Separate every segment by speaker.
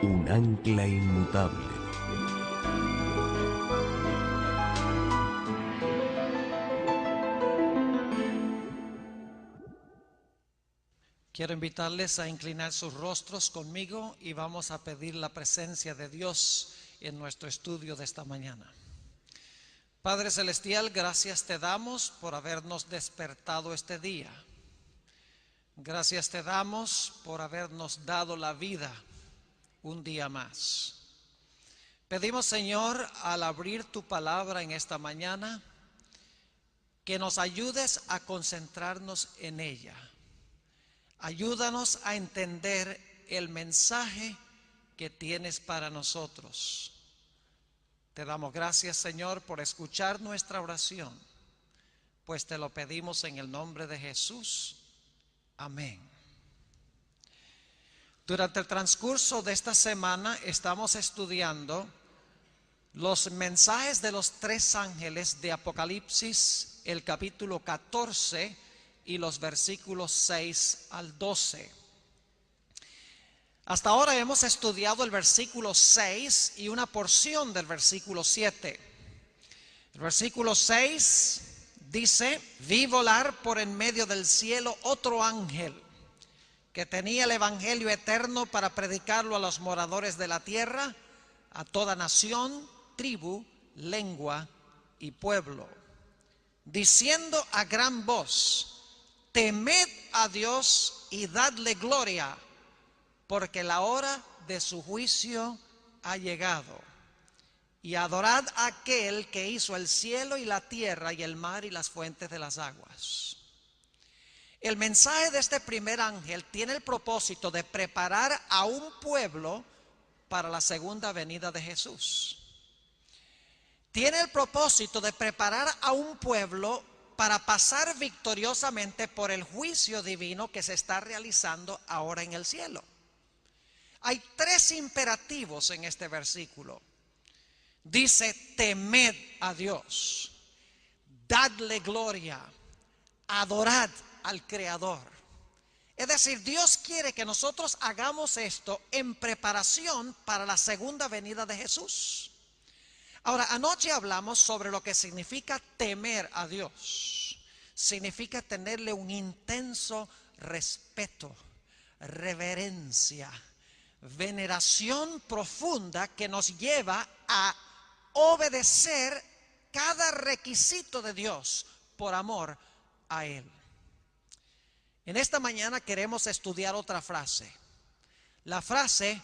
Speaker 1: un ancla inmutable.
Speaker 2: Quiero invitarles a inclinar sus rostros conmigo y vamos a pedir la presencia de Dios en nuestro estudio de esta mañana. Padre Celestial, gracias te damos por habernos despertado este día. Gracias te damos por habernos dado la vida un día más. Pedimos, Señor, al abrir tu palabra en esta mañana, que nos ayudes a concentrarnos en ella. Ayúdanos a entender el mensaje que tienes para nosotros. Te damos gracias, Señor, por escuchar nuestra oración, pues te lo pedimos en el nombre de Jesús. Amén. Durante el transcurso de esta semana estamos estudiando los mensajes de los tres ángeles de Apocalipsis, el capítulo 14 y los versículos 6 al 12. Hasta ahora hemos estudiado el versículo 6 y una porción del versículo 7. El versículo 6 dice: vi volar por en medio del cielo otro ángel que tenía el evangelio eterno para predicarlo a los moradores de la tierra, a toda nación, tribu, lengua y pueblo, diciendo a gran voz: temed a Dios y dadle gloria, porque la hora de su juicio ha llegado. Y adorad a aquel que hizo el cielo y la tierra y el mar y las fuentes de las aguas. El mensaje de este primer ángel tiene el propósito de preparar a un pueblo para la segunda venida de Jesús. Tiene el propósito de preparar a un pueblo para pasar victoriosamente por el juicio divino que se está realizando ahora en el cielo. Hay tres imperativos en este versículo. Dice: temed a Dios, dadle gloria, adorad al Creador. Es decir, Dios quiere que nosotros hagamos esto en preparación para la segunda venida de Jesús. Ahora, anoche hablamos sobre lo que significa temer a Dios. Significa tenerle un intenso respeto, reverencia, veneración profunda que nos lleva a obedecer cada requisito de Dios por amor a Él. En esta mañana queremos estudiar otra frase. La frase: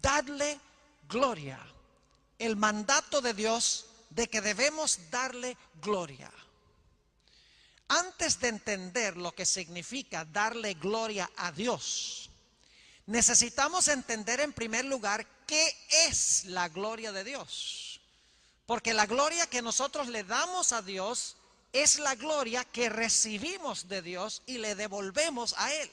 Speaker 2: dadle gloria. El mandato de Dios de que debemos darle gloria. Antes de entender lo que significa darle gloria a Dios, necesitamos entender en primer lugar qué es la gloria de Dios. Porque la gloria que nosotros le damos a Dios es la gloria que recibimos de Dios y le devolvemos a Él.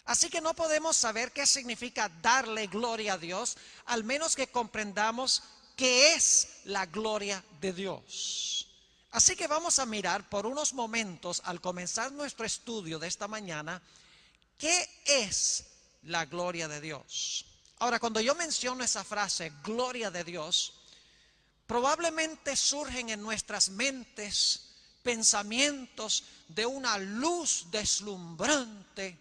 Speaker 2: Así que no podemos saber qué significa darle gloria a Dios, al menos que comprendamos qué es la gloria de Dios. Así que vamos a mirar por unos momentos, al comenzar nuestro estudio de esta mañana, qué es la gloria de Dios. Ahora, cuando yo menciono esa frase, gloria de Dios, probablemente surgen en nuestras mentes pensamientos de una luz deslumbrante,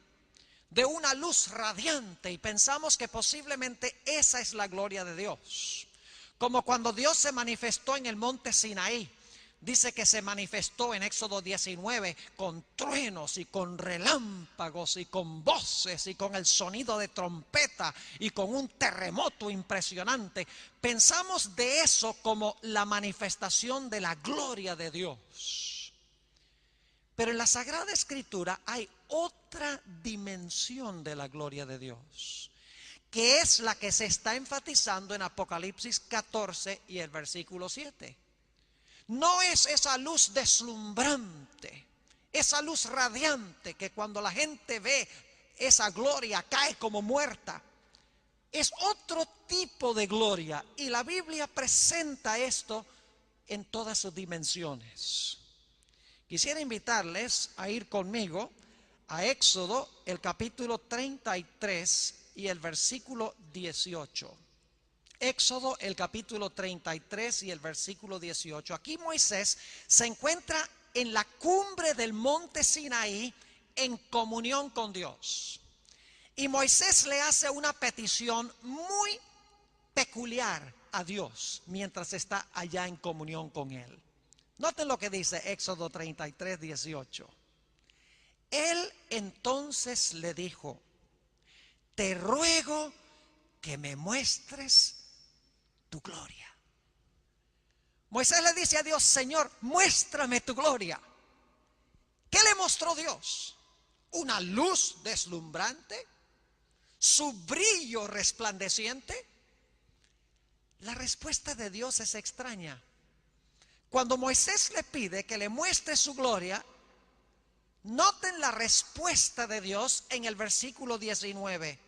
Speaker 2: de una luz radiante, y pensamos que posiblemente esa es la gloria de Dios. Como cuando Dios se manifestó en el monte Sinaí. Dice que se manifestó en Éxodo 19 con truenos y con relámpagos y con voces y con el sonido de trompeta y con un terremoto impresionante. Pensamos de eso como la manifestación de la gloria de Dios. Pero en la Sagrada Escritura hay otra dimensión de la gloria de Dios, que es la que se está enfatizando en Apocalipsis 14 y el versículo 7. No es esa luz deslumbrante, esa luz radiante que cuando la gente ve esa gloria cae como muerta. Es otro tipo de gloria, y la Biblia presenta esto en todas sus dimensiones. Quisiera invitarles a ir conmigo a Éxodo, el capítulo 33 y el versículo 18. Éxodo, el capítulo 33 y el versículo 18. Aquí Moisés se encuentra en la cumbre del monte Sinaí en comunión con Dios. Y Moisés le hace una petición muy peculiar a Dios mientras está allá en comunión con él. Noten lo que dice Éxodo 33, 18. Él entonces le dijo: te ruego que me muestres tu gloria. Moisés le dice a Dios: Señor, muéstrame tu gloria. ¿Qué le mostró Dios? ¿Una luz deslumbrante? ¿Su brillo resplandeciente? La respuesta de Dios es extraña. Cuando Moisés le pide que le muestre su gloria, noten la respuesta de Dios en el versículo 19.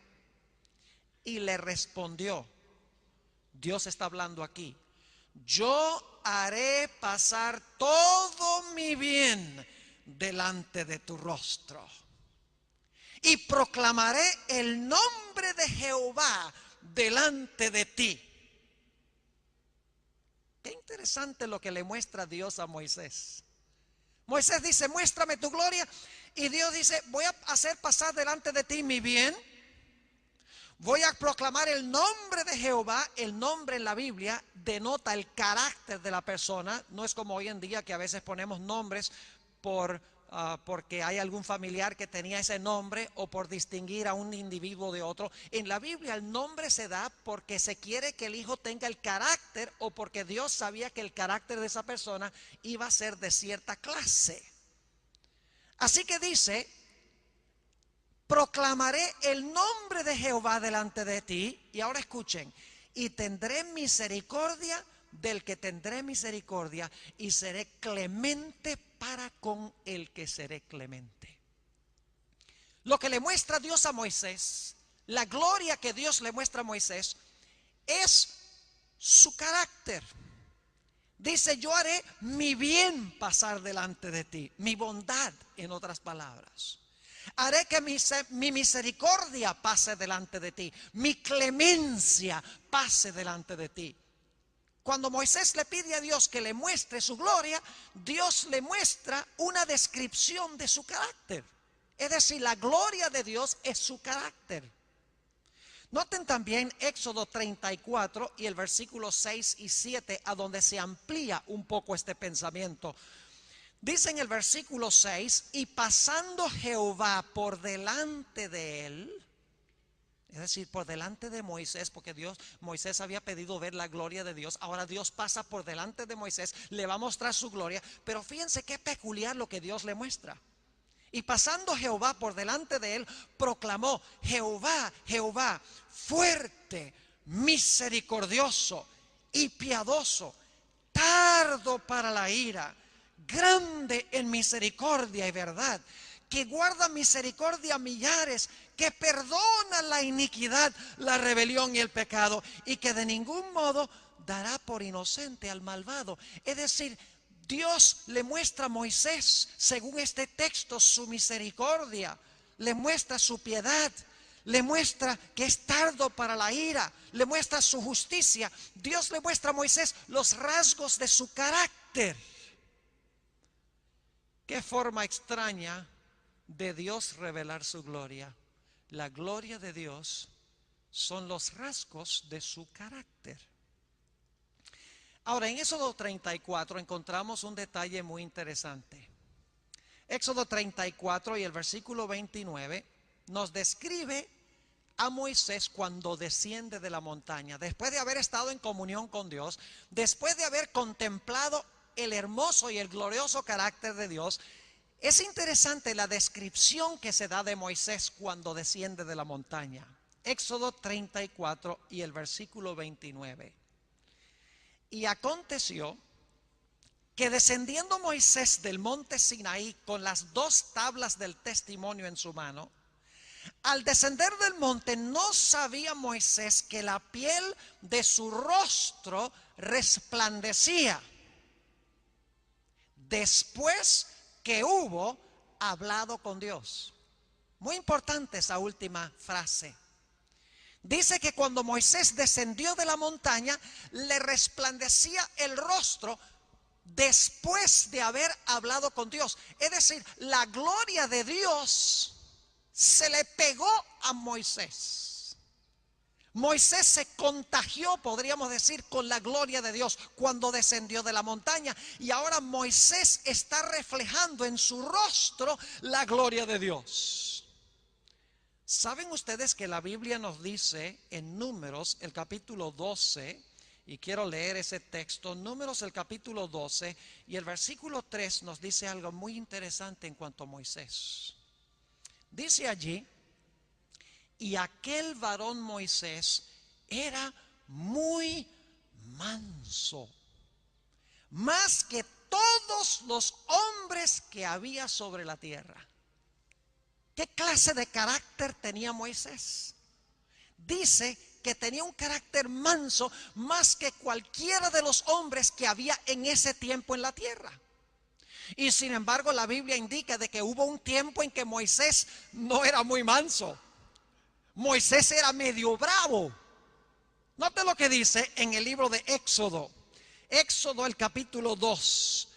Speaker 2: Y le respondió, Dios está hablando aquí: yo haré pasar todo mi bien delante de tu rostro y proclamaré el nombre de Jehová delante de ti. Qué interesante lo que le muestra Dios a Moisés. Moisés dice: muéstrame tu gloria. Y Dios dice: voy a hacer pasar delante de ti mi bien. Voy a proclamar el nombre de Jehová. El nombre en la Biblia denota el carácter de la persona. No es como hoy en día que a veces ponemos nombres porque hay algún familiar que tenía ese nombre o por distinguir a un individuo de otro. En la Biblia el nombre se da porque se quiere que el hijo tenga el carácter, o porque Dios sabía que el carácter de esa persona iba a ser de cierta clase. Así que dice: proclamaré el nombre de Jehová delante de ti. Y ahora escuchen: y tendré misericordia del que tendré misericordia, y seré clemente para con el que seré clemente. Lo que le muestra Dios a Moisés, la gloria que Dios le muestra a Moisés, es su carácter. Dice: yo haré mi bien pasar delante de ti, mi bondad, en otras palabras. Haré que mi misericordia pase delante de ti, mi clemencia pase delante de ti. Cuando Moisés le pide a Dios que le muestre su gloria, Dios le muestra una descripción de su carácter. Es decir, la gloria de Dios es su carácter. Noten también Éxodo 34 y el versículo 6 y 7, a donde se amplía un poco este pensamiento. Dice en el versículo 6: y pasando Jehová por delante de él, es decir, por delante de Moisés, porque Moisés había pedido ver la gloria de Dios. Ahora Dios pasa por delante de Moisés, le va a mostrar su gloria. Pero fíjense qué peculiar lo que Dios le muestra. Y pasando Jehová por delante de él, proclamó: Jehová, Jehová, fuerte, misericordioso y piadoso, tardo para la ira, grande en misericordia y verdad, que guarda misericordia a millares, que perdona la iniquidad, la rebelión y el pecado, y que de ningún modo dará por inocente al malvado. Es decir, Dios le muestra a Moisés, según este texto, su misericordia, le muestra su piedad, le muestra que es tardo para la ira, le muestra su justicia. Dios le muestra a Moisés los rasgos de su carácter. Qué forma extraña de Dios revelar su gloria. La gloria de Dios son los rasgos de su carácter. Ahora, en Éxodo 34 encontramos un detalle muy interesante. Éxodo 34 y el versículo 29 nos describe a Moisés cuando desciende de la montaña, después de haber estado en comunión con Dios, después de haber contemplado el hermoso y el glorioso carácter de Dios. Es interesante la descripción que se da de Moisés cuando desciende de la montaña. Éxodo 34 y el versículo 29. Y aconteció que descendiendo Moisés del monte Sinaí con las 2 tablas del testimonio en su mano, al descender del monte no sabía Moisés que la piel de su rostro resplandecía, después que hubo hablado con Dios. Muy importante esa última frase. Dice que cuando Moisés descendió de la montaña, le resplandecía el rostro después de haber hablado con Dios. Es decir, la gloria de Dios se le pegó a Moisés. Moisés se contagió, podríamos decir, con la gloria de Dios cuando descendió de la montaña. Y ahora Moisés está reflejando en su rostro la gloria de Dios. ¿Saben ustedes que la Biblia nos dice en Números, el capítulo 12, y quiero leer ese texto, Números el capítulo 12, y el versículo 3 nos dice algo muy interesante en cuanto a Moisés. Dice allí, y aquel varón Moisés era muy manso, más que todos los hombres que había sobre la tierra. ¿Qué clase de carácter tenía Moisés? Dice que tenía un carácter manso más que cualquiera de los hombres que había en ese tiempo en la tierra. Y sin embargo la Biblia indica de que hubo un tiempo en que Moisés no era muy manso. Moisés era medio bravo. Note lo que dice en el libro de Éxodo. Éxodo el capítulo 2.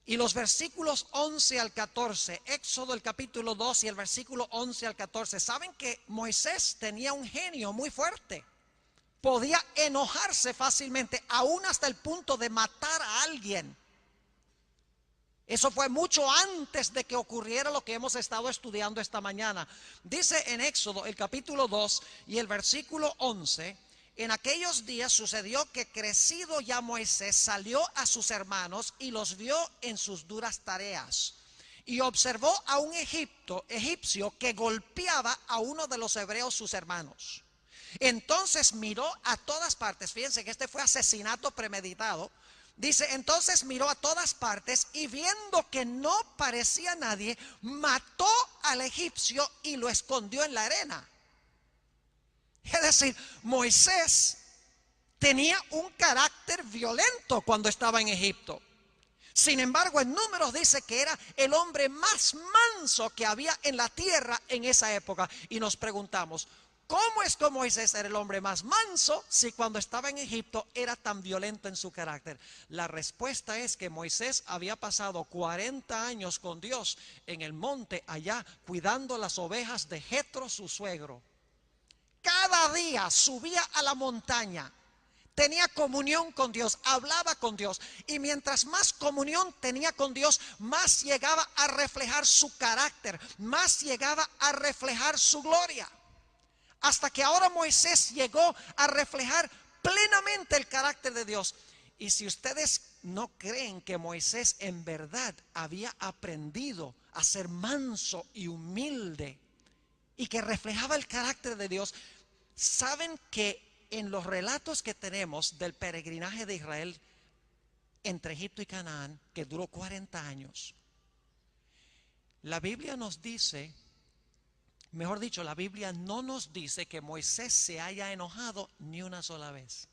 Speaker 2: Y los versículos 11 al 14, Éxodo el capítulo 2 y el versículo 11 al 14, saben que Moisés tenía un genio muy fuerte. Podía enojarse fácilmente, aún hasta el punto de matar a alguien. Eso fue mucho antes de que ocurriera lo que hemos estado estudiando esta mañana. Dice en Éxodo el capítulo 2 y el versículo 11, en aquellos días sucedió que crecido ya Moisés salió a sus hermanos y los vio en sus duras tareas. Y observó a un egipcio que golpeaba a uno de los hebreos sus hermanos. Entonces miró a todas partes, fíjense que este fue asesinato premeditado. Dice, entonces miró a todas partes y viendo que no parecía nadie, mató al egipcio y lo escondió en la arena. Es decir, Moisés tenía un carácter violento cuando estaba en Egipto. Sin embargo, en Números dice que era el hombre más manso que había en la tierra en esa época. Y nos preguntamos, ¿cómo es que Moisés era el hombre más manso si cuando estaba en Egipto era tan violento en su carácter? La respuesta es que Moisés había pasado 40 años con Dios en el monte allá cuidando las ovejas de Jetro, su suegro. Cada día subía a la montaña, tenía comunión con Dios, hablaba con Dios. Y mientras más comunión tenía con Dios, más llegaba a reflejar su carácter, más llegaba a reflejar su gloria. Hasta que ahora Moisés llegó a reflejar plenamente el carácter de Dios. Y si ustedes no creen que Moisés en verdad había aprendido a ser manso y humilde, y que reflejaba el carácter de Dios, saben que en los relatos que tenemos del peregrinaje de Israel entre Egipto y Canaán, que duró 40 años, la Biblia nos dice, mejor dicho, la Biblia no nos dice que Moisés se haya enojado ni una sola vez.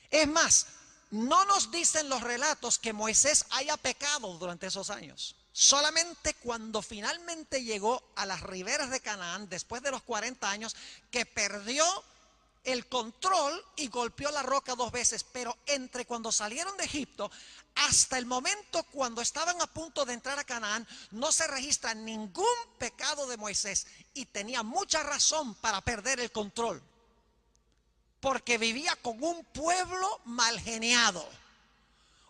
Speaker 2: Es más, no nos dicen los relatos que Moisés haya pecado durante esos años. Solamente cuando finalmente llegó a las riberas de Canaán, después de los 40 años, que perdió el control y golpeó la roca 2 veces. Pero entre cuando salieron de Egipto hasta el momento cuando estaban a punto de entrar a Canaán, no se registra ningún pecado de Moisés. Y tenía mucha razón para perder el control, porque vivía con un pueblo mal geniado.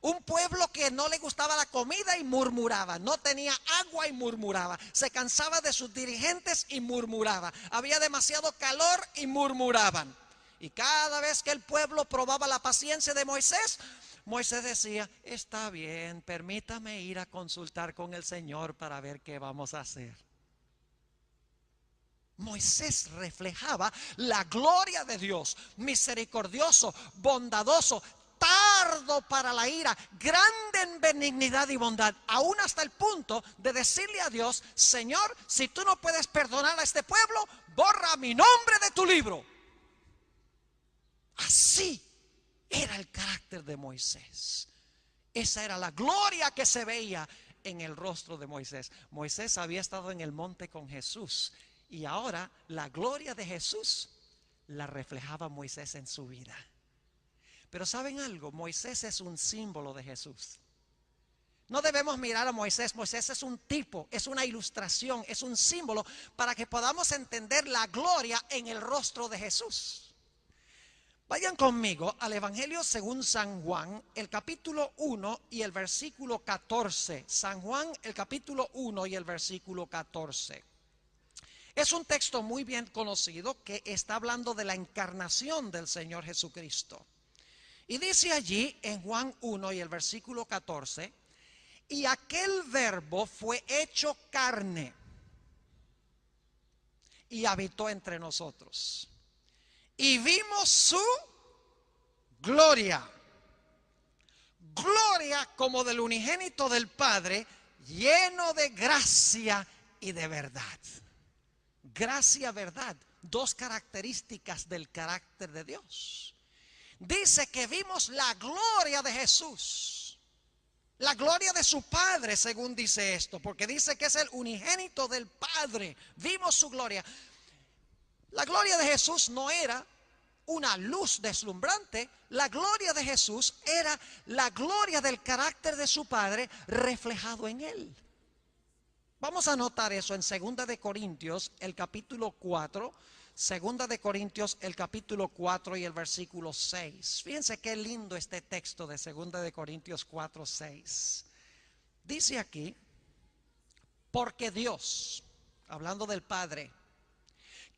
Speaker 2: Un pueblo que no le gustaba la comida y murmuraba, no tenía agua y murmuraba, se cansaba de sus dirigentes y murmuraba, había demasiado calor y murmuraban. Y cada vez que el pueblo probaba la paciencia de Moisés, Moisés decía, está bien, permítame ir a consultar con el Señor para ver qué vamos a hacer. Moisés reflejaba la gloria de Dios, misericordioso, bondadoso, tardo para la ira, grande en benignidad y bondad, aún hasta el punto de decirle a Dios, Señor, si tú no puedes perdonar a este pueblo, borra mi nombre de tu libro. Así era el carácter de Moisés. Esa era la gloria que se veía en el rostro de Moisés. Moisés había estado en el monte con Jesús Y ahora la gloria de Jesús la reflejaba Moisés en su vida. Pero ¿saben algo? Moisés es un símbolo de Jesús. No debemos mirar a Moisés. Moisés es un tipo, es una ilustración, es un símbolo para que podamos entender la gloria en el rostro de Jesús. Vayan conmigo al Evangelio según San Juan, el capítulo 1 y el versículo 14. San Juan, el capítulo 1 y el versículo 14. Es un texto muy bien conocido que está hablando de la encarnación del Señor Jesucristo. Y dice allí en Juan 1 y el versículo 14, y aquel verbo fue hecho carne y habitó entre nosotros. Y vimos su gloria, gloria como del unigénito del Padre, lleno de gracia y de verdad. Gracia, verdad, dos características del carácter de Dios. Dice que vimos la gloria de Jesús, la gloria de su Padre, según dice esto, porque dice que es el unigénito del Padre. Vimos su gloria. La gloria de Jesús no era una luz deslumbrante. La gloria de Jesús era la gloria del carácter de su Padre reflejado en él. Vamos a notar eso en 2 de Corintios, el capítulo 4. 2 de Corintios, el capítulo 4 y el versículo 6. Fíjense qué lindo este texto de 2 de Corintios 4, 6. Dice aquí, porque Dios, hablando del Padre,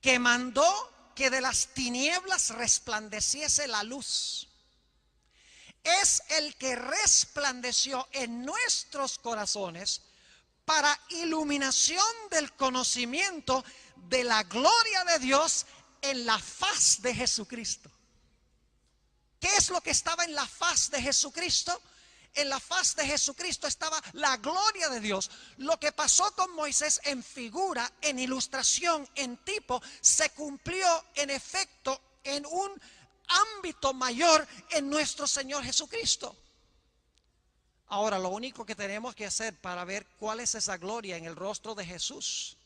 Speaker 2: que mandó que de las tinieblas resplandeciese la luz, es el que resplandeció en nuestros corazones para iluminación del conocimiento de la gloria de Dios en la faz de Jesucristo. ¿Qué es lo que estaba en la faz de Jesucristo? En la faz de Jesucristo estaba la gloria de Dios. Lo que pasó con Moisés en figura, en ilustración, en tipo, se cumplió en efecto en un ámbito mayor en nuestro Señor Jesucristo. Ahora, lo único que tenemos que hacer para ver cuál es esa gloria en el rostro de Jesús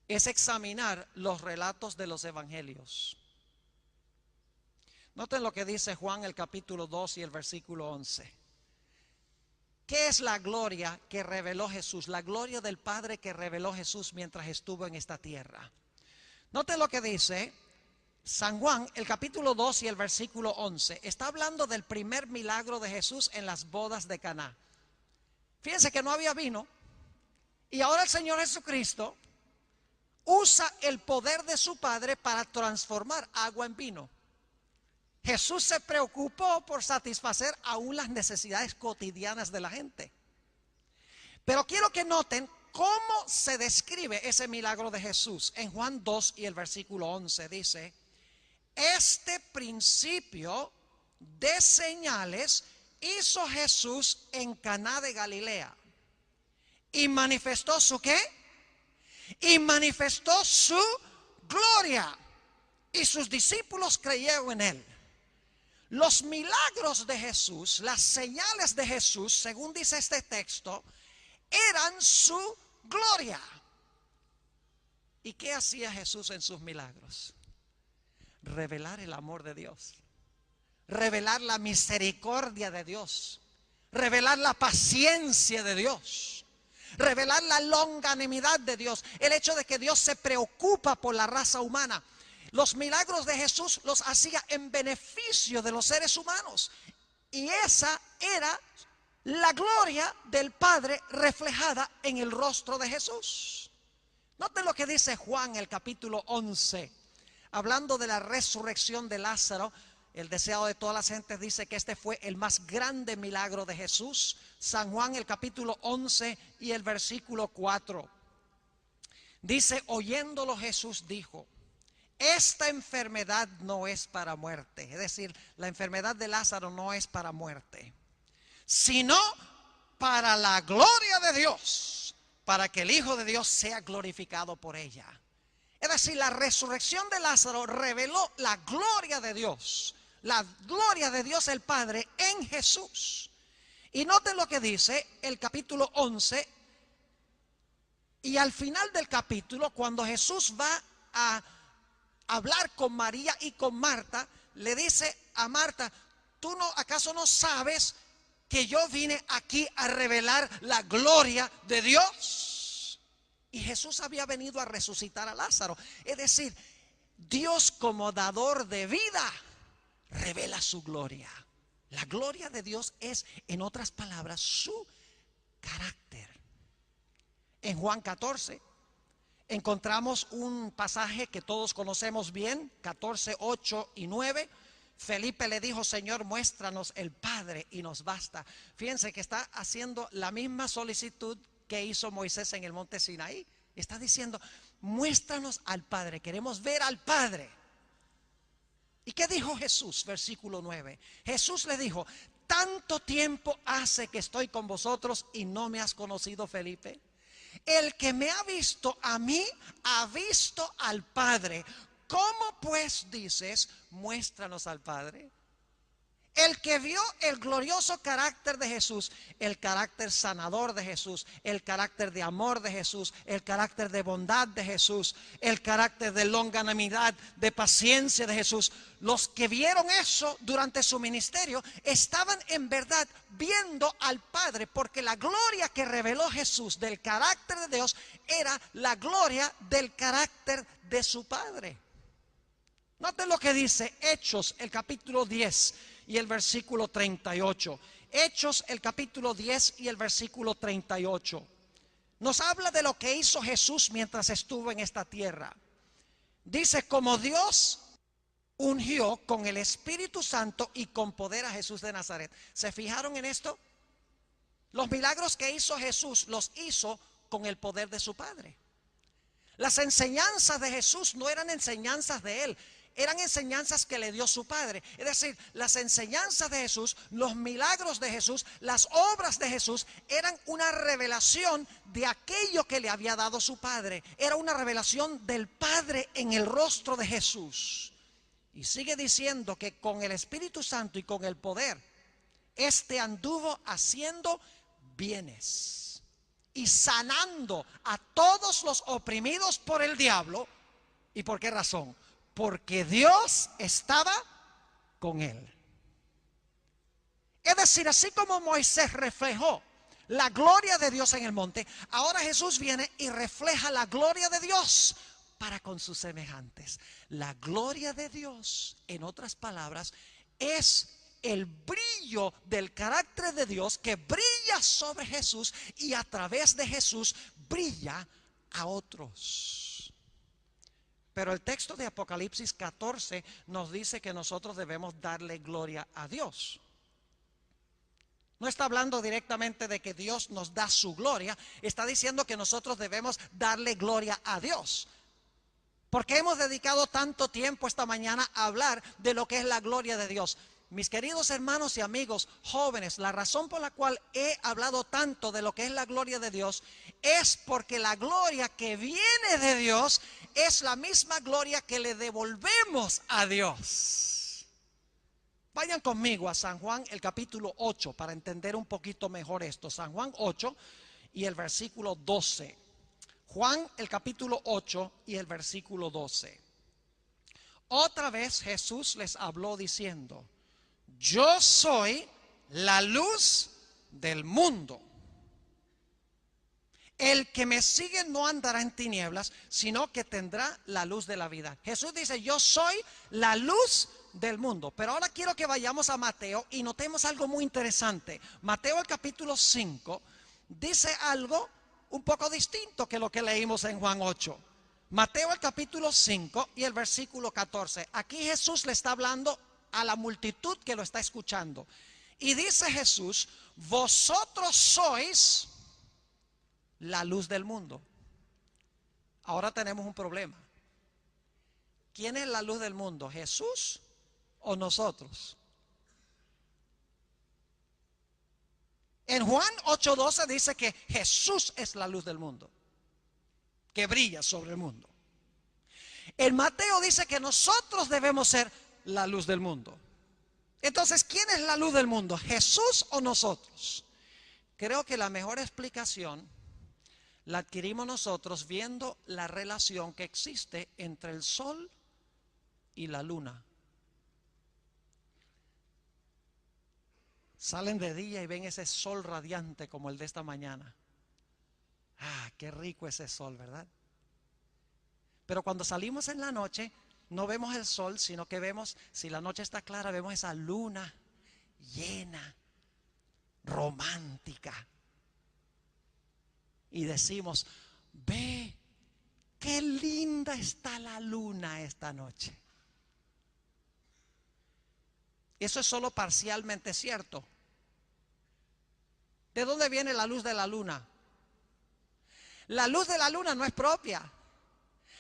Speaker 2: es examinar los relatos de los evangelios. Noten lo que dice Juan el capítulo 2 y el versículo 11. ¿Qué es la gloria que reveló Jesús? La gloria del Padre que reveló Jesús mientras estuvo en esta tierra. Noten lo que dice San Juan, el capítulo 2 y el versículo 11. Está hablando del primer milagro de Jesús en las bodas de Caná. Fíjense que no había vino. Y ahora el Señor Jesucristo usa el poder de su Padre para transformar agua en vino. Jesús se preocupó por satisfacer aún las necesidades cotidianas de la gente. Pero quiero que noten cómo se describe ese milagro de Jesús. En Juan 2 y el versículo 11 dice: este principio de señales hizo Jesús en Caná de Galilea. Y manifestó su ¿qué? Y manifestó su gloria. Y sus discípulos creyeron en él. Los milagros de Jesús, las señales de Jesús, según dice este texto, eran su gloria. ¿Y qué hacía Jesús en sus milagros? Revelar el amor de Dios, revelar la misericordia de Dios, revelar la paciencia de Dios, revelar la longanimidad de Dios, el hecho de que Dios se preocupa por la raza humana. Los milagros de Jesús los hacía en beneficio de los seres humanos. Y esa era la gloria del Padre reflejada en el rostro de Jesús. Noten lo que dice Juan, el capítulo 11. Hablando de la resurrección de Lázaro, el deseado de todas las gentes, dice que este fue el más grande milagro de Jesús. San Juan, el capítulo 11 y el versículo 4. Dice, oyéndolo Jesús dijo: esta enfermedad no es para muerte. Es decir, la enfermedad de Lázaro no es para muerte, sino para la gloria de Dios, para que el Hijo de Dios sea glorificado por ella. Es decir, la resurrección de Lázaro reveló la gloria de Dios el Padre en Jesús. Y noten lo que dice el capítulo 11 Y al final del capítulo, cuando Jesús va a hablar con María y con Marta, le dice a Marta: ¿tú acaso no sabes que yo vine aquí a revelar la gloria de Dios? Y Jesús había venido a resucitar a Lázaro. Es decir, Dios como dador de vida revela su gloria. La gloria de Dios es, en otras palabras, su carácter. En Juan 14 encontramos un pasaje que todos conocemos bien, 14, 8 y 9. Felipe le dijo: Señor, muéstranos el Padre y nos basta. Fíjense que está haciendo la misma solicitud que hizo Moisés en el monte Sinaí. Está diciendo: muéstranos al Padre, queremos ver al Padre. ¿Y qué dijo Jesús? Versículo 9. Jesús le dijo: tanto tiempo hace que estoy con vosotros y no me has conocido, Felipe. El que me ha visto a mí, ha visto al Padre. ¿Cómo pues dices, muéstranos al Padre? El que vio el glorioso carácter de Jesús, el carácter sanador de Jesús, el carácter de amor de Jesús, el carácter de bondad de Jesús, el carácter de longanimidad, de paciencia de Jesús, los que vieron eso durante su ministerio estaban en verdad viendo al Padre, porque la gloria que reveló Jesús del carácter de Dios era la gloria del carácter de su Padre. Noten lo que dice Hechos, el capítulo 10 y el versículo 38. Hechos, el capítulo 10 y el versículo 38. Nos habla de lo que hizo Jesús mientras estuvo en esta tierra. Dice: como Dios ungió con el Espíritu Santo y con poder a Jesús de Nazaret. ¿Se fijaron en esto? Los milagros que hizo Jesús los hizo con el poder de su Padre. Las enseñanzas de Jesús no eran enseñanzas de él, eran enseñanzas que le dio su Padre. Es decir, las enseñanzas de Jesús, los milagros de Jesús, las obras de Jesús eran una revelación de aquello que le había dado su Padre. Era una revelación del Padre en el rostro de Jesús. Y sigue diciendo que con el Espíritu Santo y con el poder, anduvo haciendo bienes y sanando a todos los oprimidos por el diablo. ¿Y por qué razón? Porque Dios estaba con él. Es decir, así como Moisés reflejó la gloria de Dios en el monte, ahora Jesús viene y refleja la gloria de Dios para con sus semejantes. La gloria de Dios, en otras palabras, es el brillo del carácter de Dios que brilla sobre Jesús y a través de Jesús brilla a otros. Pero el texto de Apocalipsis 14 nos dice que nosotros debemos darle gloria a Dios. No está hablando directamente de que Dios nos da su gloria, está diciendo que nosotros debemos darle gloria a Dios. Porque hemos dedicado tanto tiempo esta mañana a hablar de lo que es la gloria de Dios. Mis queridos hermanos y amigos jóvenes, la razón por la cual he hablado tanto de lo que es la gloria de Dios es porque la gloria que viene de Dios es la misma gloria que le devolvemos a Dios. Vayan conmigo a San Juan, el capítulo 8, para entender un poquito mejor esto. San Juan 8 y el versículo 12. Juan, el capítulo 8 y el versículo 12. Otra vez Jesús les habló diciendo: yo soy la luz del mundo. El que me sigue no andará en tinieblas, sino que tendrá la luz de la vida. Jesús dice: yo soy la luz del mundo. Pero ahora quiero que vayamos a Mateo y notemos algo muy interesante. Mateo, el capítulo 5, dice algo un poco distinto que lo que leímos en Juan 8. Mateo, el capítulo 5 y el versículo 14. Aquí Jesús le está hablando a la multitud que lo está escuchando. Y dice Jesús: vosotros sois la luz del mundo. Ahora tenemos un problema. ¿Quién es la luz del mundo? ¿Jesús o nosotros? En Juan 8:12 dice que Jesús es la luz del mundo, que brilla sobre el mundo. En Mateo dice que nosotros debemos ser la luz del mundo. Entonces, ¿quién es la luz del mundo? ¿Jesús o nosotros? Creo que la mejor explicación la adquirimos nosotros viendo la relación que existe entre el sol y la luna. Salen de día y ven ese sol radiante como el de esta mañana. Ah, qué rico ese sol, ¿verdad? Pero cuando salimos en la noche, no vemos el sol, sino que vemos, si la noche está clara, vemos esa luna llena, romántica. Y decimos, ve, qué linda está la luna esta noche. Eso es solo parcialmente cierto. ¿De dónde viene la luz de la luna? La luz de la luna no es propia.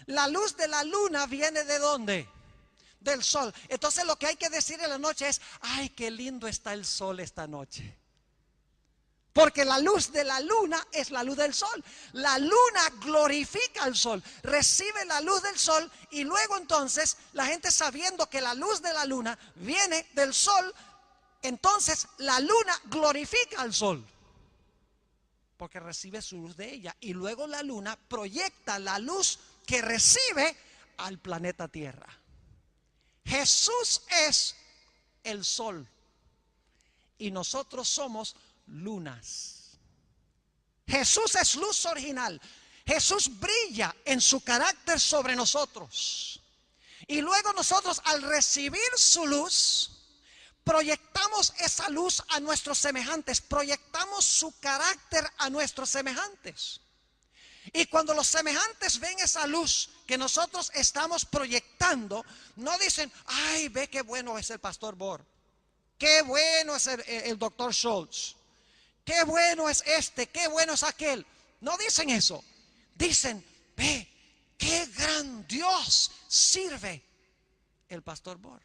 Speaker 2: La luz de la luna viene ¿de dónde? Del sol. Entonces lo que hay que decir en la noche es, ay, qué lindo está el sol esta noche. Porque la luz de la luna es la luz del sol. La luna glorifica al sol, recibe la luz del sol y luego entonces la gente, sabiendo que la luz de la luna viene del sol, entonces la luna glorifica al sol, porque recibe su luz de ella. Y luego la luna proyecta la luz que recibe al planeta Tierra. Jesús es el sol y nosotros somos lunas. Jesús es luz original. Jesús brilla en su carácter sobre nosotros. Y luego nosotros, al recibir su luz, proyectamos esa luz a nuestros semejantes. Proyectamos su carácter a nuestros semejantes. Y cuando los semejantes ven esa luz que nosotros estamos proyectando, no dicen, ay, ve qué bueno es el pastor Bohr, qué bueno es el doctor Schultz, qué bueno es este, qué bueno es aquel. No dicen eso. Dicen, ve, qué gran Dios sirve el pastor Bohr.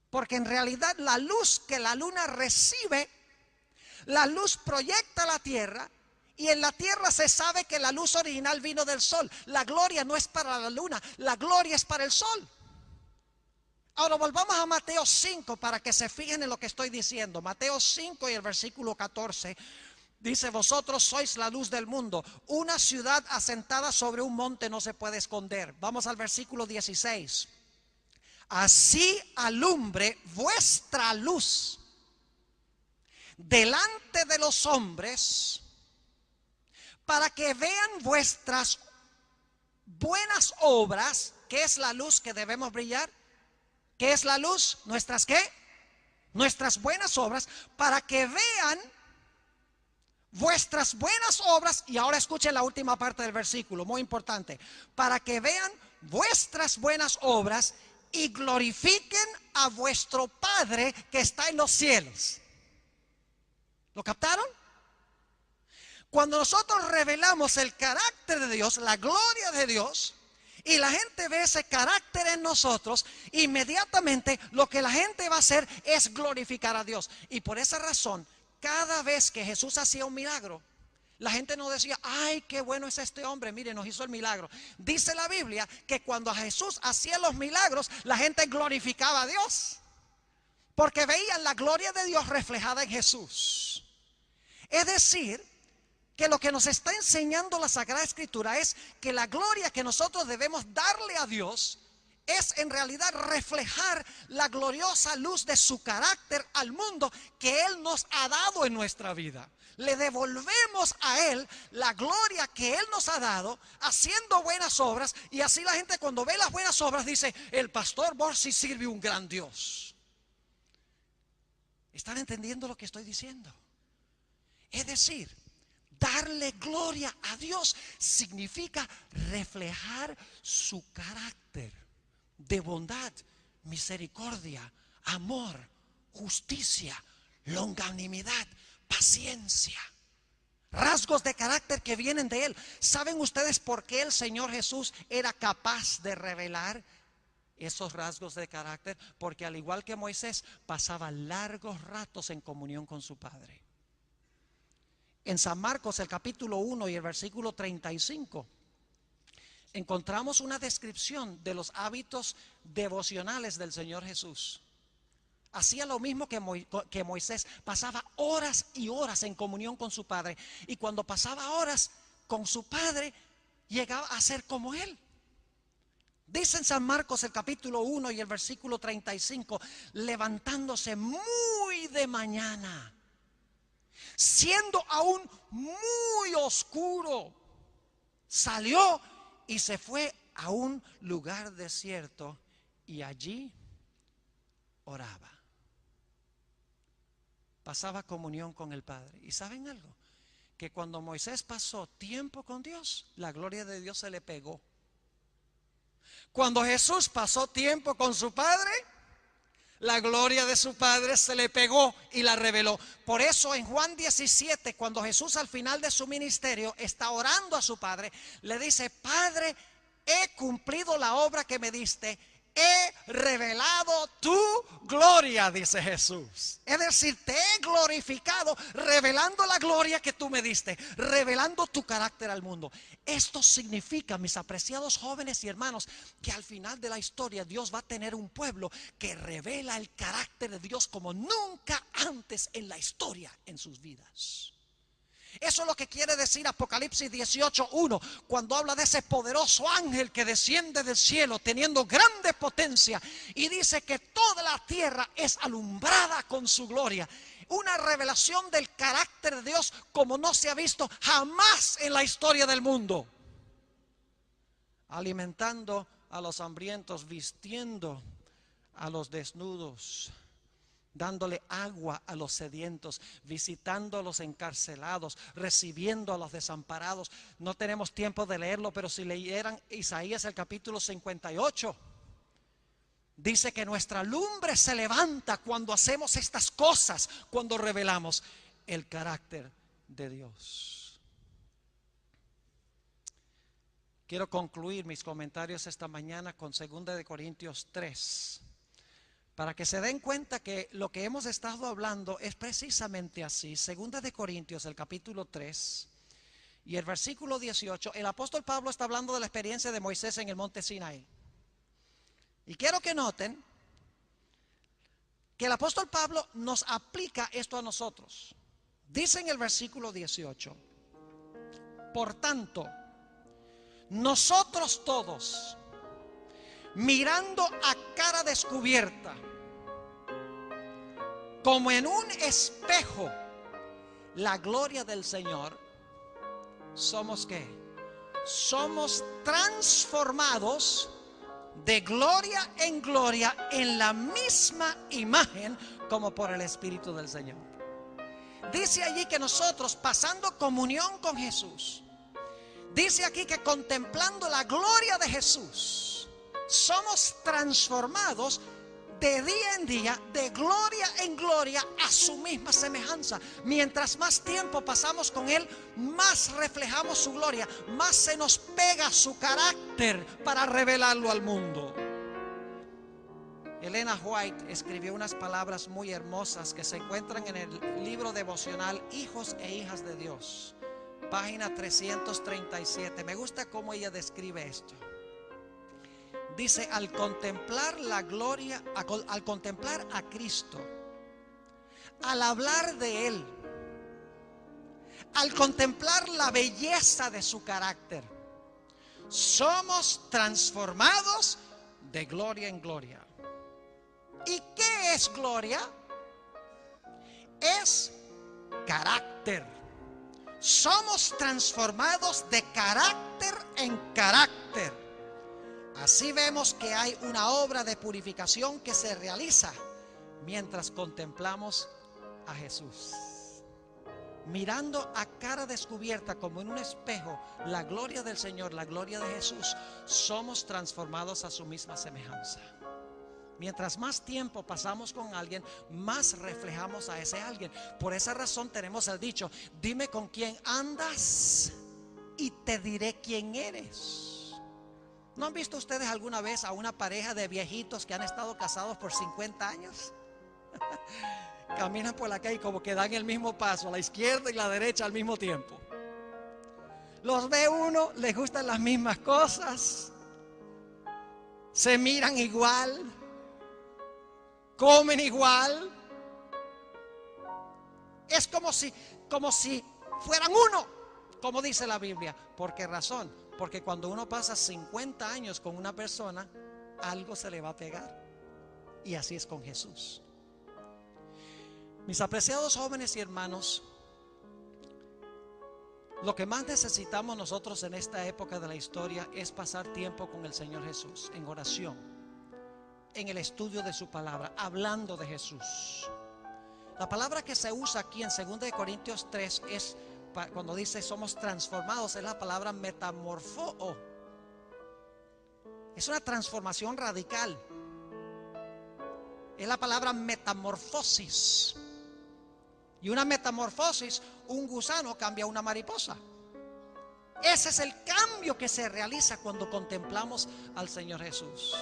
Speaker 2: Porque en realidad la luz que la luna recibe, la luz proyecta a la tierra. Y en la tierra se sabe que la luz original vino del sol. La gloria no es para la luna, la gloria es para el sol. Ahora volvamos a Mateo 5 para que se fijen en lo que estoy diciendo. Mateo 5 y el versículo 14 dice, vosotros sois la luz del mundo. Una ciudad asentada sobre un monte no se puede esconder. Vamos al versículo 16. Así alumbre vuestra luz delante de los hombres, para que vean vuestras buenas obras. ¿Qué es la luz que debemos brillar? ¿Qué es la luz? ¿Nuestras qué? Nuestras buenas obras, para que vean vuestras buenas obras. Y ahora escuchen la última parte del versículo, muy importante. Para que vean vuestras buenas obras y glorifiquen a vuestro Padre que está en los cielos. ¿Lo captaron? Cuando nosotros revelamos el carácter de Dios, la gloria de Dios, y la gente ve ese carácter en nosotros, inmediatamente lo que la gente va a hacer es glorificar a Dios. Y por esa razón, cada vez que Jesús hacía un milagro, la gente no decía, ay, qué bueno es este hombre, mire, nos hizo el milagro. Dice la Biblia que cuando Jesús hacía los milagros, la gente glorificaba a Dios, porque veían la gloria de Dios reflejada en Jesús. Es decir, que lo que nos está enseñando la Sagrada Escritura es que la gloria que nosotros debemos darle a Dios es en realidad reflejar la gloriosa luz de su carácter al mundo que Él nos ha dado en nuestra vida. Le devolvemos a Él la gloria que Él nos ha dado haciendo buenas obras, y así la gente cuando ve las buenas obras dice, el pastor Bohr sí sirve un gran Dios. ¿Están entendiendo lo que estoy diciendo? Es decir, darle gloria a Dios significa reflejar su carácter de bondad, misericordia, amor, justicia, longanimidad, paciencia. Rasgos de carácter que vienen de Él. ¿Saben ustedes por qué el Señor Jesús era capaz de revelar esos rasgos de carácter? Porque al igual que Moisés, pasaba largos ratos en comunión con su Padre. En San Marcos, el capítulo 1 y el versículo 35, encontramos una descripción de los hábitos devocionales del Señor Jesús. Hacía lo mismo que Moisés. Pasaba horas y horas en comunión con su padre. Y cuando pasaba horas con su padre, llegaba a ser como él. Dice en San Marcos el capítulo 1 y el versículo 35, levantándose muy de mañana, siendo aún muy oscuro, salió y se fue a un lugar desierto y allí oraba. Pasaba comunión con el Padre. ¿Y saben algo? Que cuando Moisés pasó tiempo con Dios, la gloria de Dios se le pegó. Cuando Jesús pasó tiempo con su Padre, la gloria de su Padre se le pegó y la reveló. Por eso en Juan 17, cuando Jesús al final de su ministerio está orando a su Padre, le dice: Padre, he cumplido la obra que me diste. He revelado tu gloria, dice Jesús. Es decir, te he glorificado revelando la gloria que tú me diste, revelando tu carácter al mundo. Esto significa, mis apreciados jóvenes y hermanos, que al final de la historia Dios va a tener un pueblo que revela el carácter de Dios como nunca antes en la historia en sus vidas. Eso es lo que quiere decir Apocalipsis 18:1, cuando habla de ese poderoso ángel que desciende del cielo teniendo grande potencia y dice que toda la tierra es alumbrada con su gloria. Una revelación del carácter de Dios como no se ha visto jamás en la historia del mundo. Alimentando a los hambrientos, vistiendo a los desnudos, dándole agua a los sedientos, visitando a los encarcelados, recibiendo a los desamparados. No tenemos tiempo de leerlo, pero si leyeran Isaías el capítulo 58, dice que nuestra lumbre se levanta cuando hacemos estas cosas, cuando revelamos el carácter de Dios. Quiero concluir mis comentarios esta mañana con 2 Corintios 3. Para que se den cuenta que lo que hemos estado hablando es precisamente así. 2 Corintios, el capítulo 3 y el versículo 18. El apóstol Pablo está hablando de la experiencia de Moisés en el monte Sinaí. Y quiero que noten que el apóstol Pablo nos aplica esto a nosotros. Dice en el versículo 18: por tanto, nosotros todos, mirando a cara descubierta, como en un espejo, la gloria del Señor, ¿somos qué? Somos transformados de gloria en gloria en la misma imagen como por el Espíritu del Señor. Dice allí que nosotros, pasando comunión con Jesús, dice aquí que contemplando la gloria de Jesús, somos transformados de día en día, de gloria en gloria, a su misma semejanza. Mientras más tiempo pasamos con Él, más reflejamos su gloria, más se nos pega su carácter para revelarlo al mundo. Elena White escribió unas palabras muy hermosas que se encuentran en el libro devocional Hijos e Hijas de Dios, página 337. Me gusta cómo ella describe esto. Dice: al contemplar la gloria, al contemplar a Cristo, al hablar de Él, al contemplar la belleza de su carácter, somos transformados de gloria en gloria. ¿Y qué es gloria? Es carácter. Somos transformados de carácter en carácter. Así vemos que hay una obra de purificación que se realiza mientras contemplamos a Jesús. Mirando a cara descubierta como en un espejo la gloria del Señor, la gloria de Jesús, somos transformados a su misma semejanza. Mientras más tiempo pasamos con alguien, más reflejamos a ese alguien. Por esa razón tenemos el dicho: dime con quién andas y te diré quién eres. ¿No han visto ustedes alguna vez a una pareja de viejitos que han estado casados por 50 años? Caminan por la calle y como que dan el mismo paso, a la izquierda y la derecha al mismo tiempo. Los ve uno, les gustan las mismas cosas, se miran igual. comen igual. Es como si fueran uno, como dice la Biblia. ¿Por qué razón? Porque cuando uno pasa 50 años con una persona, algo se le va a pegar. Y así es con Jesús. Mis apreciados jóvenes y hermanos, lo que más necesitamos nosotros en esta época de la historia es pasar tiempo con el Señor Jesús, en oración, en el estudio de su palabra, hablando de Jesús. La palabra que se usa aquí en 2 Corintios 3 es, cuando dice somos transformados, es la palabra metamorfoo. Es una transformación radical. Es la palabra metamorfosis. Y una metamorfosis, un gusano cambia a una mariposa. Ese es el cambio que se realiza cuando contemplamos al Señor Jesús,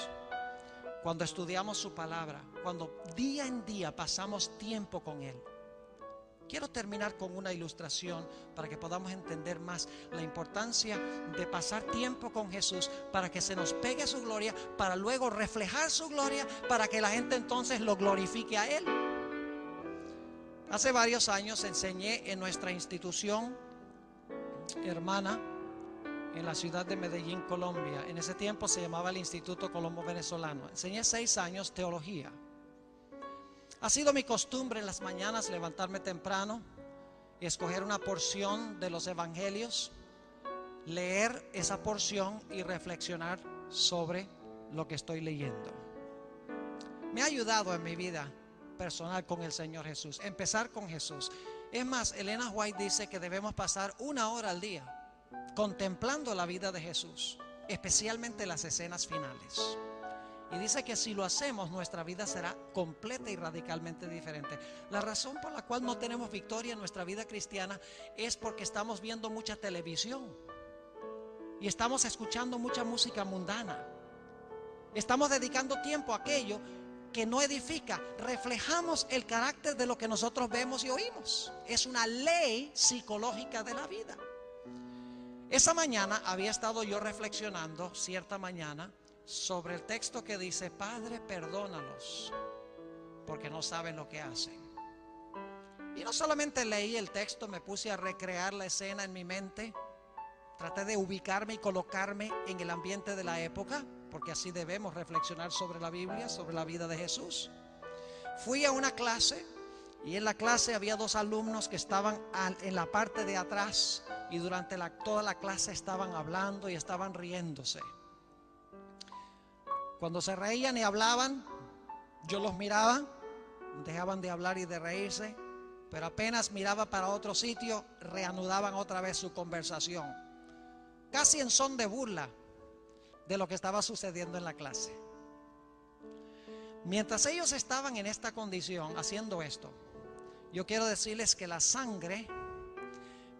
Speaker 2: cuando estudiamos su palabra, cuando día en día pasamos tiempo con Él. Quiero terminar con una ilustración para que podamos entender más la importancia de pasar tiempo con Jesús, para que se nos pegue su gloria, para luego reflejar su gloria, para que la gente entonces lo glorifique a Él. Hace varios años enseñé en nuestra institución hermana en la ciudad de Medellín, Colombia. En ese tiempo se llamaba el Instituto Colombo Venezolano. Enseñé 6 años teología. Ha sido mi costumbre en las mañanas levantarme temprano y escoger una porción de los evangelios, leer esa porción y reflexionar sobre lo que estoy leyendo. Me ha ayudado en mi vida personal con el Señor Jesús, empezar con Jesús. Es más, Elena White dice que debemos pasar 1 hora al día contemplando la vida de Jesús, especialmente las escenas finales. Y dice que si lo hacemos, nuestra vida será completa y radicalmente diferente. La razón por la cual no tenemos victoria en nuestra vida cristiana es porque estamos viendo mucha televisión y estamos escuchando mucha música mundana. Estamos dedicando tiempo a aquello que no edifica. Reflejamos el carácter de lo que nosotros vemos y oímos. Es una ley psicológica de la vida. Esa mañana había estado yo reflexionando, cierta mañana, sobre el texto que dice: Padre, perdónalos, porque no saben lo que hacen. Y no solamente leí el texto, me puse a recrear la escena en mi mente. Traté de ubicarme y colocarme en el ambiente de la época, porque así debemos reflexionar sobre la Biblia, sobre la vida de Jesús. Fui a una clase y en la clase había 2 alumnos que estaban en la parte de atrás y durante toda la clase estaban hablando y estaban riéndose. Cuando se reían y hablaban, yo los miraba, dejaban de hablar y de reírse, pero apenas miraba para otro sitio, reanudaban otra vez su conversación, casi en son de burla de lo que estaba sucediendo en la clase. Mientras ellos estaban en esta condición, haciendo esto, yo quiero decirles que la sangre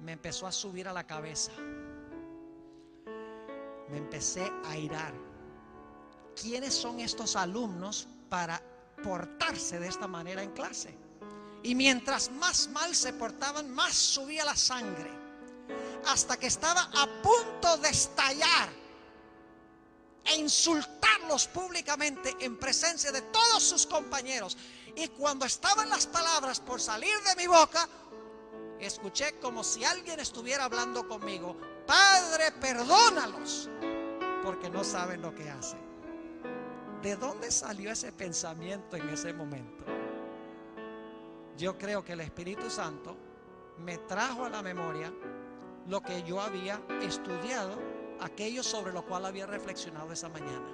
Speaker 2: me empezó a subir a la cabeza. Me empecé a irar. ¿Quiénes son estos alumnos para portarse de esta manera en clase? Y mientras más mal se portaban, más subía la sangre, hasta que estaba a punto de estallar e insultarlos públicamente en presencia de todos sus compañeros. Y cuando estaban las palabras por salir de mi boca, escuché como si alguien estuviera hablando conmigo: Padre, perdónalos, porque no saben lo que hacen. ¿De dónde salió ese pensamiento en ese momento? Yo creo que el Espíritu Santo me trajo a la memoria lo que yo había estudiado, aquello sobre lo cual había reflexionado esa mañana.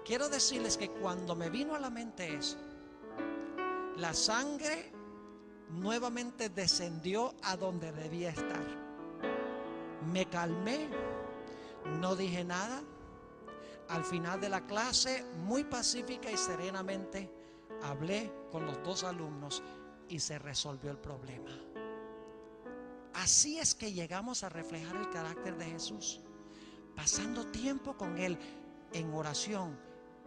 Speaker 2: Quiero decirles que cuando me vino a la mente eso, la sangre nuevamente descendió a donde debía estar. Me calmé, no dije nada. Al final de la clase, muy pacífica y serenamente, hablé con los 2 alumnos y se resolvió el problema. Así es que llegamos a reflejar el carácter de Jesús, pasando tiempo con Él en oración,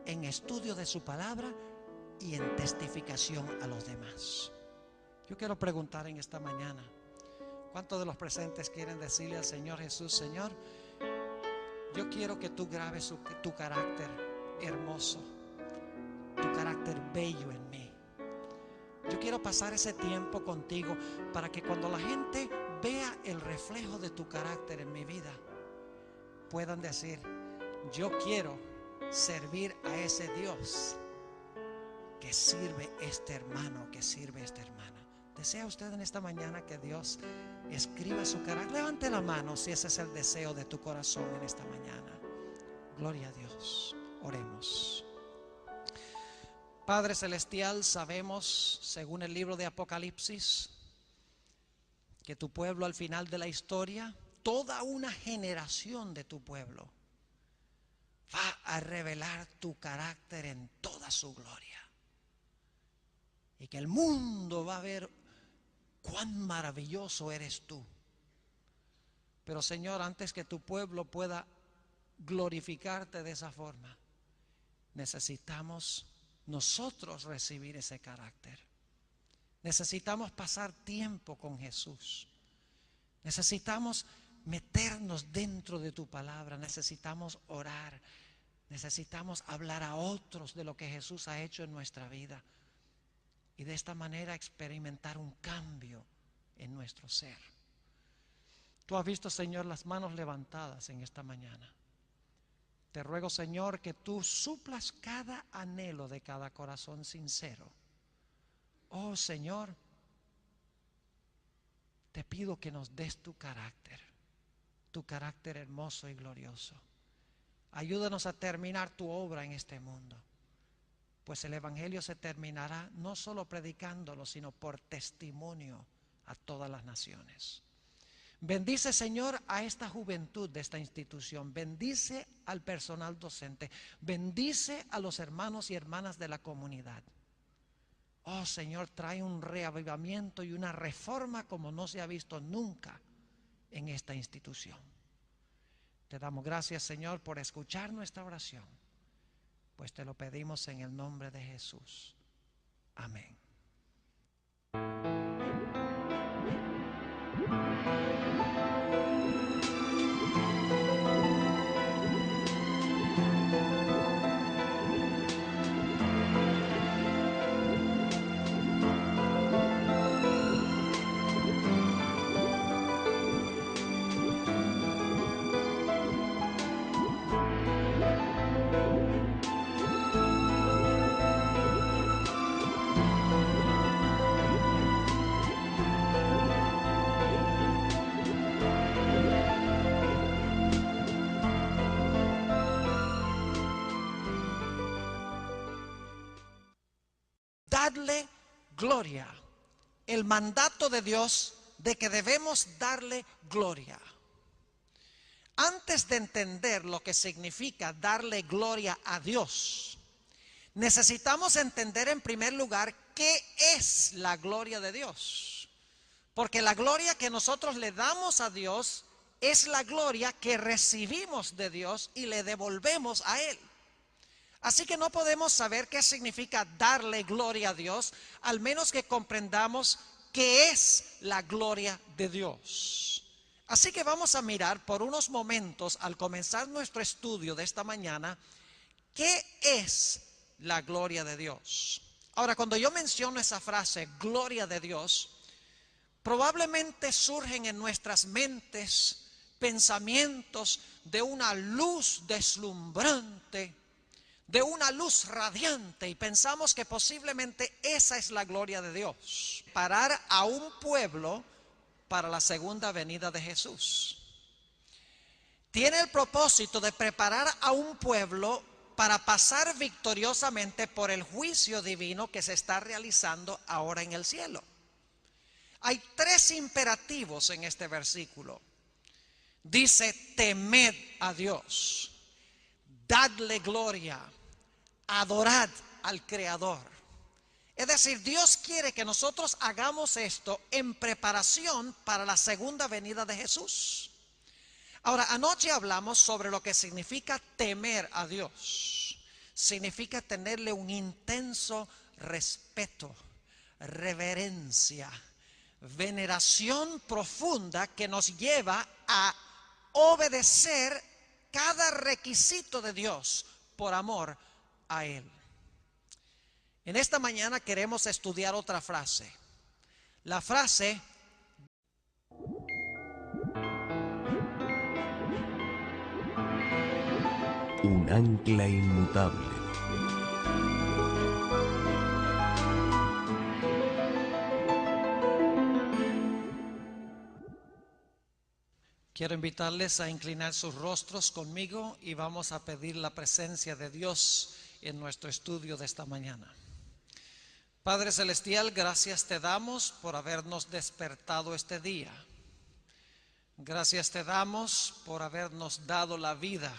Speaker 2: en estudio de su palabra y en testificación a los demás. Yo quiero preguntar en esta mañana, ¿cuántos de los presentes quieren decirle al Señor Jesús: Señor, yo quiero que tú grabes tu carácter hermoso, tu carácter bello en mí. Yo quiero pasar ese tiempo contigo para que cuando la gente vea el reflejo de tu carácter en mi vida, puedan decir: yo quiero servir a ese Dios que sirve este hermano, que sirve esta hermana. ¿Desea usted en esta mañana que Dios escriba su carácter? Levante la mano si ese es el deseo de tu corazón en esta mañana. Gloria a Dios. Oremos. Padre Celestial, sabemos, según el libro de Apocalipsis, que tu pueblo al final de la historia, toda una generación de tu pueblo, va a revelar tu carácter en toda su gloria. Y que el mundo va a ver cuán maravilloso eres tú. Pero Señor, antes que tu pueblo pueda glorificarte de esa forma, necesitamos nosotros recibir ese carácter. Necesitamos pasar tiempo con Jesús. Necesitamos meternos dentro de tu palabra. Necesitamos orar. Necesitamos hablar a otros de lo que Jesús ha hecho en nuestra vida. Y de esta manera experimentar un cambio en nuestro ser. Tú has visto, Señor, las manos levantadas en esta mañana. Te ruego, Señor, que tú suplas cada anhelo de cada corazón sincero. Oh, Señor, te pido que nos des tu carácter hermoso y glorioso. Ayúdanos a terminar tu obra en este mundo, pues el evangelio se terminará no solo predicándolo, sino por testimonio a todas las naciones. Bendice, Señor, a esta juventud de esta institución. Bendice al personal docente. Bendice a los hermanos y hermanas de la comunidad. Oh, Señor, trae un reavivamiento y una reforma como no se ha visto nunca en esta institución. Te damos gracias, Señor, por escuchar nuestra oración, pues te lo pedimos en el nombre de Jesús. Amén. Dadle gloria. El mandato de Dios de que debemos darle gloria. Antes de entender lo que significa darle gloria a Dios, necesitamos entender en primer lugar qué es la gloria de Dios. Porque la gloria que nosotros le damos a Dios es la gloria que recibimos de Dios y le devolvemos a Él. Así que no podemos saber qué significa darle gloria a Dios, al menos que comprendamos qué es la gloria de Dios. Así que vamos a mirar por unos momentos, al comenzar nuestro estudio de esta mañana, qué es la gloria de Dios. Ahora, cuando yo menciono esa frase, gloria de Dios, probablemente surgen en nuestras mentes pensamientos de una luz deslumbrante, de una luz radiante, y pensamos que posiblemente esa es la gloria de Dios. Parar a un pueblo para la segunda venida de Jesús. Tiene el propósito de preparar a un pueblo para pasar victoriosamente por el juicio divino que se está realizando ahora en el cielo. Hay tres imperativos en este versículo. Dice: temed a Dios, dadle gloria, adorad al Creador. Es decir, Dios quiere que nosotros hagamos esto en preparación para la segunda venida de Jesús. Ahora, anoche hablamos sobre lo que significa temer a Dios. Significa tenerle un intenso respeto, reverencia, veneración profunda que nos lleva a obedecer cada requisito de Dios por amor a Él. En esta mañana queremos estudiar otra frase. La frase:
Speaker 1: un ancla inmutable.
Speaker 2: quiero invitarles a inclinar sus rostros conmigo y vamos a pedir la presencia de Dios en nuestro estudio de esta mañana. Padre Celestial, gracias te damos por habernos despertado este día. Gracias te damos por habernos dado la vida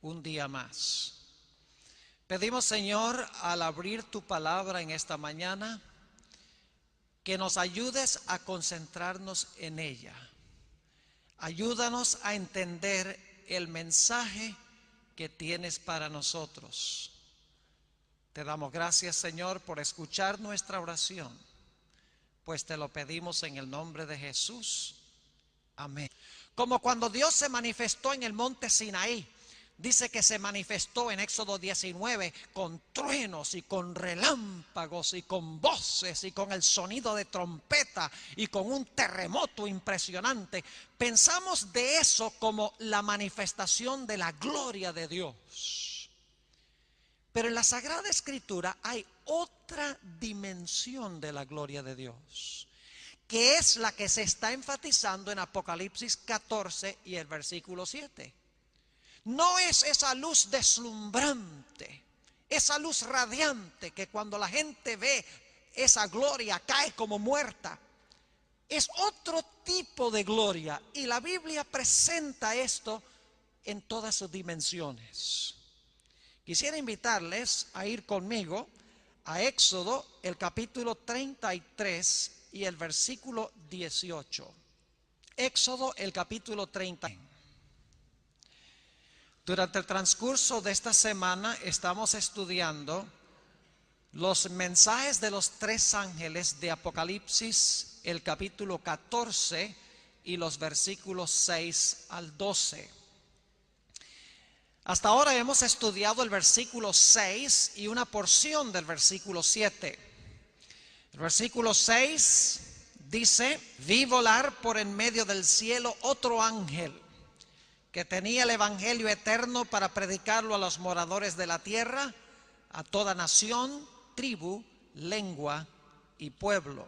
Speaker 2: un día más. Pedimos, Señor, al abrir tu palabra en esta mañana, que nos ayudes a concentrarnos en ella. Ayúdanos a entender el mensaje que tienes para nosotros. Te damos gracias, Señor, por escuchar nuestra oración, pues te lo pedimos en el nombre de Jesús. Amén. Como cuando Dios se manifestó en el monte Sinaí, dice que se manifestó en Éxodo 19 con truenos y con relámpagos y con voces y con el sonido de trompeta y con un terremoto impresionante. Pensamos de eso como la manifestación de la gloria de Dios. Pero en la Sagrada Escritura hay otra dimensión de la gloria de Dios, que es la que se está enfatizando en Apocalipsis 14 y el versículo 7. No es esa luz deslumbrante, esa luz radiante que cuando la gente ve esa gloria cae como muerta. Es otro tipo de gloria y la Biblia presenta esto en todas sus dimensiones. Quisiera invitarles a ir conmigo a Éxodo, el capítulo 33 y el versículo 18. Éxodo, el capítulo 30. Durante el transcurso de esta semana estamos estudiando los mensajes de los tres ángeles de Apocalipsis, el capítulo 14 y los versículos 6 al 12. Hasta ahora hemos estudiado el versículo 6 y una porción del versículo 7. El versículo 6 dice: vi volar por en medio del cielo otro ángel que tenía el evangelio eterno para predicarlo a los moradores de la tierra, a toda nación, tribu, lengua y pueblo,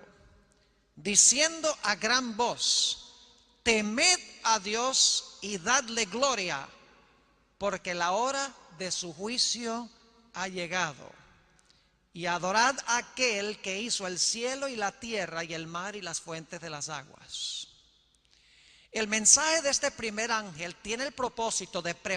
Speaker 2: diciendo a gran voz: temed a Dios y dadle gloria, porque la hora de su juicio ha llegado. Y adorad a aquel que hizo el cielo y la tierra y el mar y las fuentes de las aguas. El mensaje de este primer ángel tiene el propósito de preparar